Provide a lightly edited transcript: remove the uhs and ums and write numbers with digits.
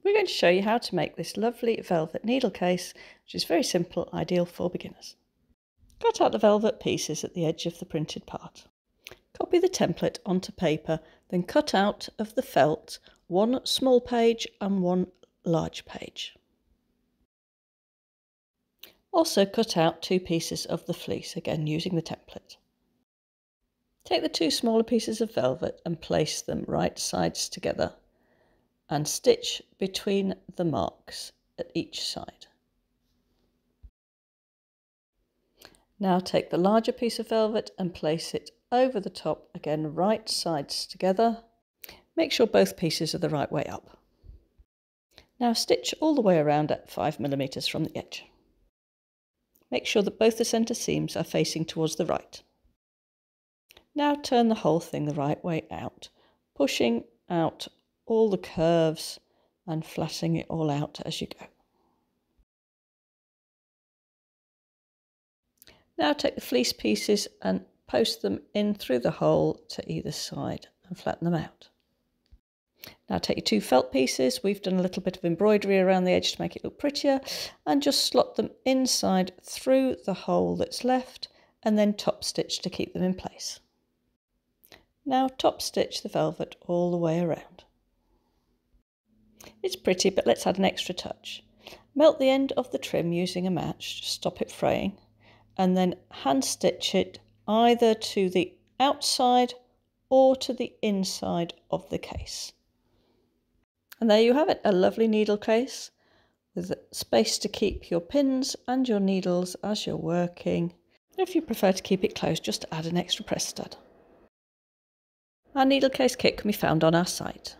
we're going to show you how to make this lovely velvet needle case, which is very simple, ideal for beginners. Cut out the velvet pieces at the edge of the printed part. Copy the template onto paper, then cut out of the felt one small page and one large page. Also cut out 2 pieces of the fleece, again using the template. Take the 2 smaller pieces of velvet and place them right sides together and stitch between the marks at each side. Now take the larger piece of velvet and place it over the top, again right sides together. Make sure both pieces are the right way up. Now stitch all the way around at 5mm from the edge. Make sure that both the centre seams are facing towards the right. Now turn the whole thing the right way out, pushing out all the curves and flattening it all out as you go. Now take the fleece pieces and post them in through the hole to either side and flatten them out. Now take your 2 felt pieces, we've done a little bit of embroidery around the edge to make it look prettier, and just slot them inside through the hole that's left and then top stitch to keep them in place. Now top stitch the velvet all the way around. It's pretty, but let's add an extra touch. Melt the end of the trim using a match to stop it fraying, and then hand stitch it either to the outside or to the inside of the case. And there you have it, a lovely needle case with space to keep your pins and your needles as you're working. If you prefer to keep it closed, just add an extra press stud. Our needle case kit can be found on our site.